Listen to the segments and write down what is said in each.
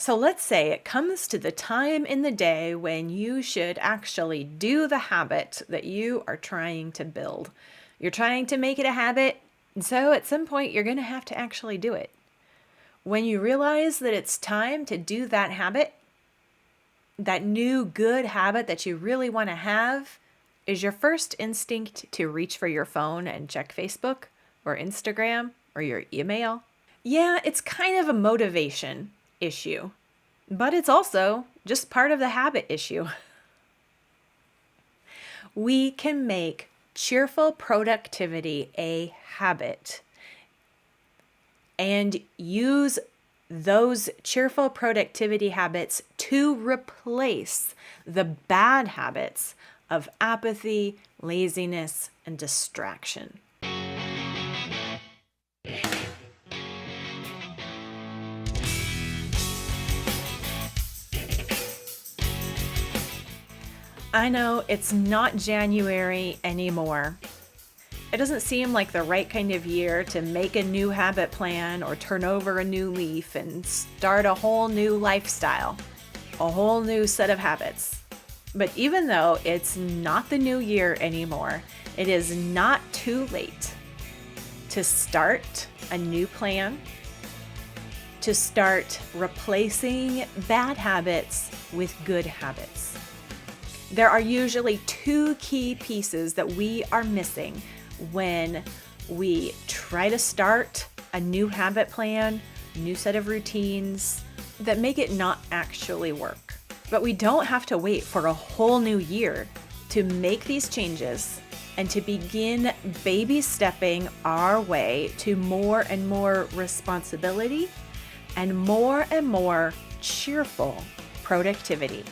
So let's say it comes to the time in the day when you should actually do the habit that you are trying to build. You're trying to make it a habit, so at some point you're going to have to actually do it. When you realize that it's time to do that habit, that new good habit that you really want to have, is your first instinct to reach for your phone and check Facebook or Instagram or your email? Yeah, it's kind of a motivation issue, but it's also just part of the habit issue. We can make cheerful productivity a habit and use those cheerful productivity habits to replace the bad habits of apathy, laziness, and distraction. I know it's not January anymore. It doesn't seem like the right kind of year to make a new habit plan or turn over a new leaf and start a whole new lifestyle, a whole new set of habits. But even though it's not the new year anymore, it is not too late to start a new plan, to start replacing bad habits with good habits. There are usually two key pieces that we are missing when we try to start a new habit plan, new set of routines that make it not actually work. But we don't have to wait for a whole new year to make these changes and to begin baby stepping our way to more and more responsibility and more cheerful productivity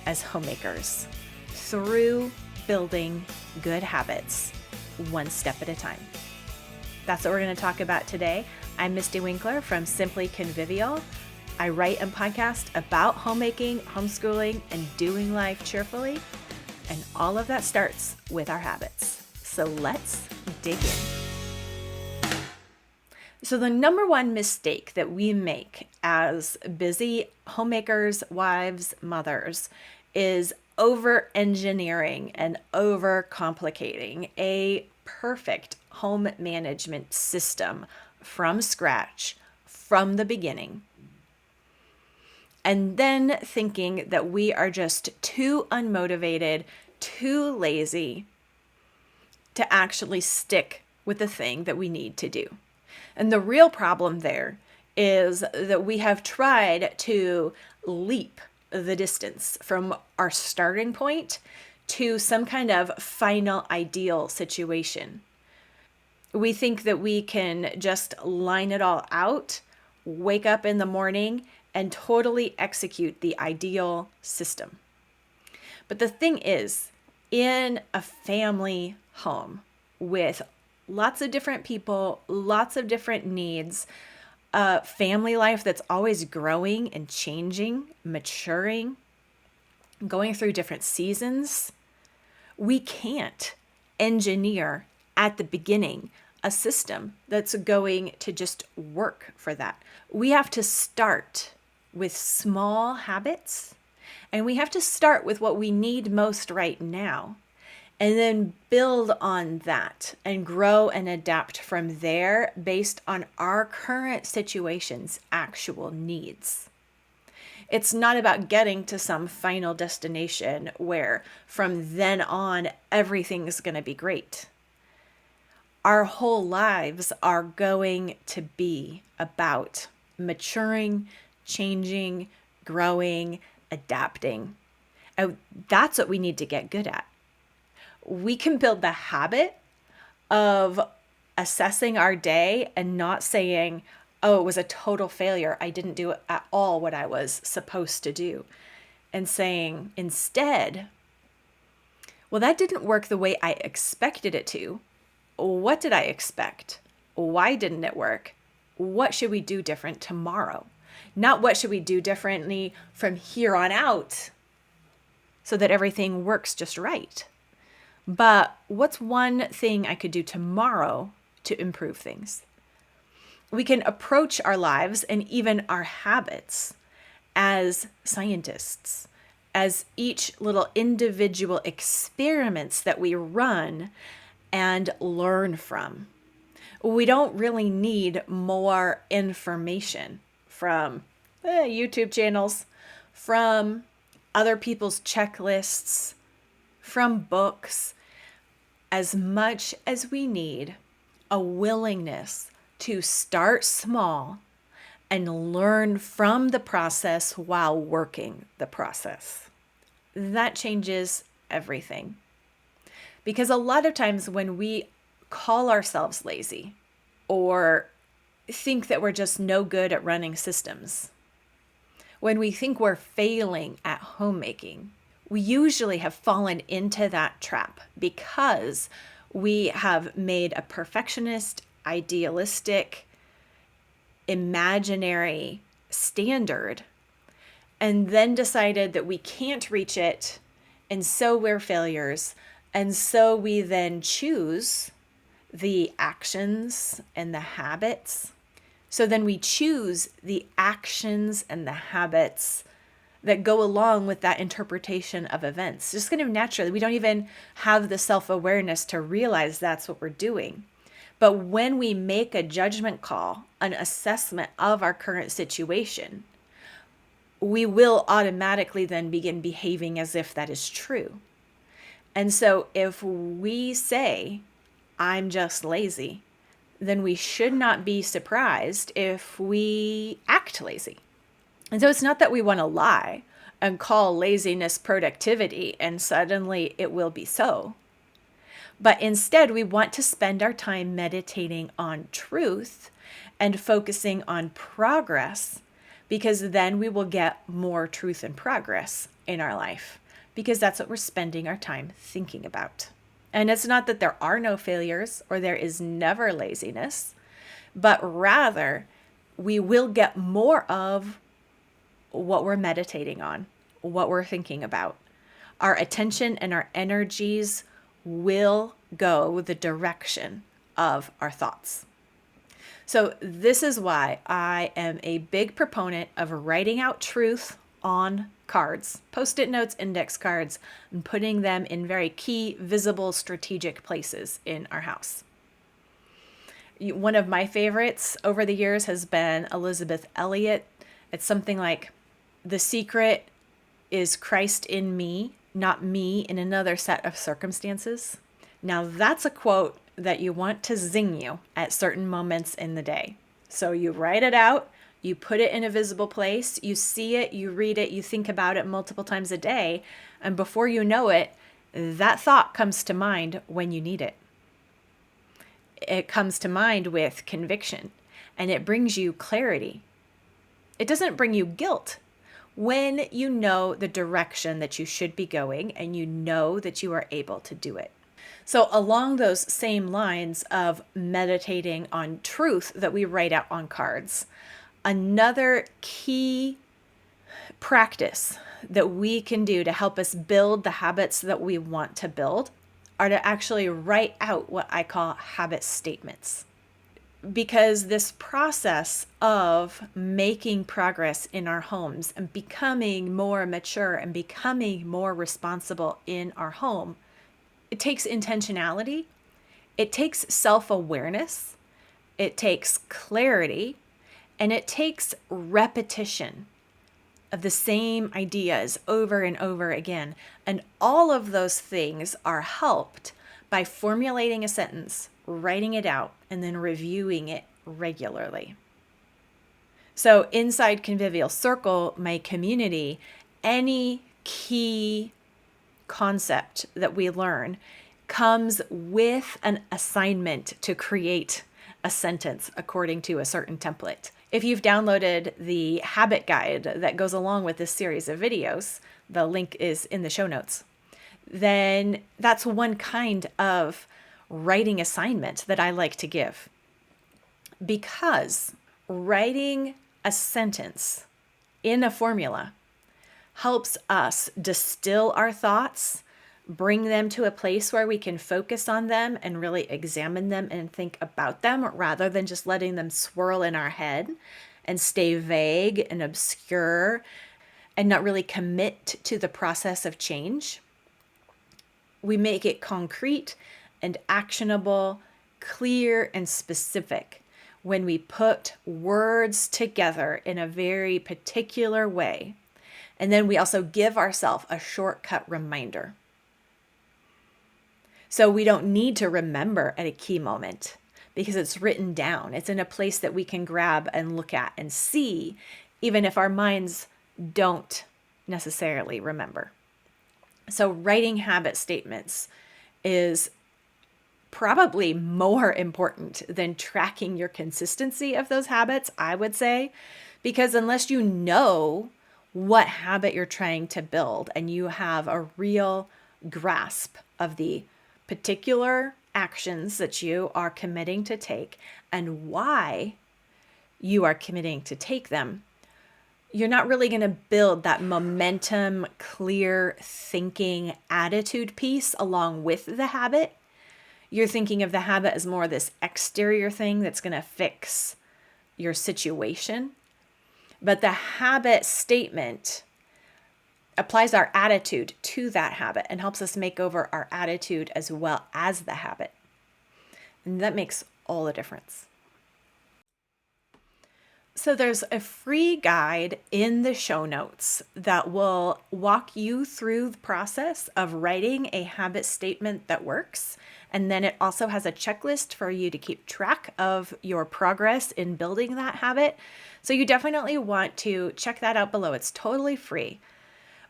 as homemakers through building good habits one step at a time. That's what we're going to talk about today. I'm Mystie Winckler from Simply Convivial. I write and podcast about homemaking, homeschooling, and doing life cheerfully. And all of that starts with our habits. So let's dig in. So the number one mistake that we make as busy homemakers, wives, mothers is over-engineering and over-complicating a perfect home management system from scratch, from the beginning. And then thinking that we are just too unmotivated, too lazy to actually stick with the thing that we need to do. And the real problem there is that we have tried to leap the distance from our starting point to some kind of final ideal situation. We think that we can just line it all out, wake up in the morning, and totally execute the ideal system. But the thing is, in a family home with lots of different people, lots of different needs, a family life that's always growing and changing, maturing, going through different seasons, we can't engineer at the beginning a system that's going to just work for that. We have to start with small habits, and we have to start with what we need most right now, and then build on that and grow and adapt from there based on our current situation's actual needs. It's not about getting to some final destination where from then on everything's going to be great. Our whole lives are going to be about maturing, changing, growing, adapting. And that's what we need to get good at. We can build the habit of assessing our day and not saying, oh, it was a total failure. I didn't do at all what I was supposed to do. And saying instead, well, that didn't work the way I expected it to. What did I expect? Why didn't it work? What should we do different tomorrow? Not what should we do differently from here on out so that everything works just right. But what's one thing I could do tomorrow to improve things? We can approach our lives and even our habits as scientists, as each little individual experiments that we run and learn from. We don't really need more information from YouTube channels, from other people's checklists, from books, as much as we need a willingness to start small and learn from the process while working the process. That changes everything. Because a lot of times when we call ourselves lazy or think that we're just no good at running systems, when we think we're failing at homemaking, we usually have fallen into that trap because we have made a perfectionist, idealistic, imaginary standard and then decided that we can't reach it, and so we're failures. And so we then choose the actions and the habits. So then we choose the actions and the habits that go along with that interpretation of events. Just kind of naturally, we don't even have the self-awareness to realize that's what we're doing. But when we make a judgment call, an assessment of our current situation, we will automatically then begin behaving as if that is true. And so if we say, I'm just lazy, then we should not be surprised if we act lazy. And so it's not that we want to lie and call laziness productivity and suddenly it will be so. But instead, we want to spend our time meditating on truth and focusing on progress, because then we will get more truth and progress in our life, because that's what we're spending our time thinking about. And it's not that there are no failures or there is never laziness, but rather we will get more of what we're meditating on, what we're thinking about. Our attention and our energies will go the direction of our thoughts. So this is why I am a big proponent of writing out truth on cards, Post-it notes, index cards, and putting them in very key, visible, strategic places in our house. One of my favorites over the years has been Elizabeth Elliot. It's something like, "The secret is Christ in me, not me in another set of circumstances." Now that's a quote that you want to zing you at certain moments in the day. So you write it out, you put it in a visible place, you see it, you read it, you think about it multiple times a day, and before you know it, that thought comes to mind when you need it. It comes to mind with conviction, and it brings you clarity. It doesn't bring you guilt. When you know the direction that you should be going and you know that you are able to do it. So along those same lines of meditating on truth that we write out on cards, another key practice that we can do to help us build the habits that we want to build are to actually write out what I call habit statements. Because this process of making progress in our homes and becoming more mature and becoming more responsible in our home, it takes intentionality, it takes self-awareness, it takes clarity, and it takes repetition of the same ideas over and over again. And all of those things are helped by formulating a sentence, writing it out, and then reviewing it regularly. So inside Convivial Circle, my community, any key concept that we learn comes with an assignment to create a sentence according to a certain template. If you've downloaded the habit guide that goes along with this series of videos, the link is in the show notes, then that's one kind of writing assignment that I like to give. Because writing a sentence in a formula helps us distill our thoughts, bring them to a place where we can focus on them and really examine them and think about them rather than just letting them swirl in our head and stay vague and obscure and not really commit to the process of change. We make it concrete and actionable, clear and specific when we put words together in a very particular way. And then we also give ourselves a shortcut reminder. So we don't need to remember at a key moment because it's written down. It's in a place that we can grab and look at and see, even if our minds don't necessarily remember. So writing habit statements is probably more important than tracking your consistency of those habits, I would say, because unless you know what habit you're trying to build and you have a real grasp of the particular actions that you are committing to take and why you are committing to take them, you're not really going to build that momentum, clear thinking attitude piece along with the habit. You're thinking of the habit as more this exterior thing that's going to fix your situation. But the habit statement applies our attitude to that habit and helps us make over our attitude as well as the habit. And that makes all the difference. So there's a free guide in the show notes that will walk you through the process of writing a habit statement that works. And then it also has a checklist for you to keep track of your progress in building that habit. So you definitely want to check that out below. It's totally free.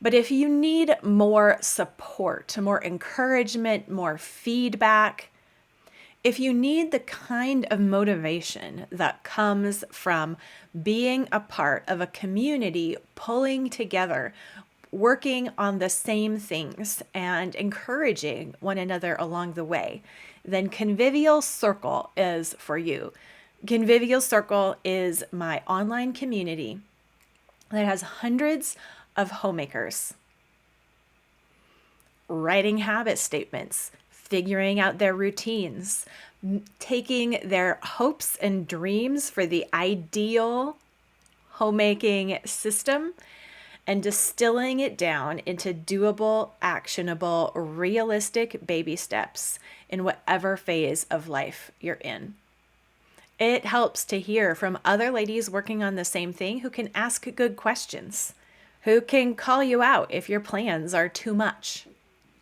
But if you need more support, more encouragement, more feedback, if you need the kind of motivation that comes from being a part of a community, pulling together, working on the same things, and encouraging one another along the way, then Convivial Circle is for you. Convivial Circle is my online community that has hundreds of homemakers writing habit statements, figuring out their routines, taking their hopes and dreams for the ideal homemaking system and distilling it down into doable, actionable, realistic baby steps in whatever phase of life you're in. It helps to hear from other ladies working on the same thing who can ask good questions, who can call you out if your plans are too much,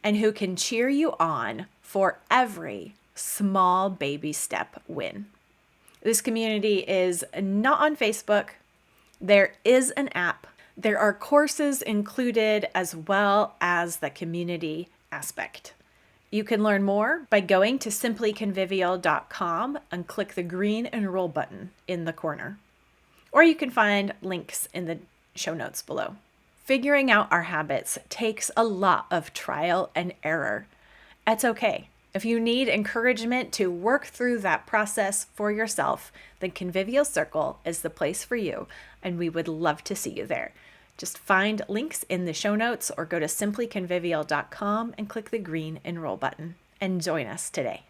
and who can cheer you on for every small baby step win. This community is not on Facebook. There is an app. There are courses included as well as the community aspect. You can learn more by going to simplyconvivial.com and click the green Enroll button in the corner. Or you can find links in the show notes below. Figuring out our habits takes a lot of trial and error. It's okay. If you need encouragement to work through that process for yourself, then Convivial Circle is the place for you, and we would love to see you there. Just find links in the show notes or go to simplyconvivial.com and click the green Enroll button and join us today.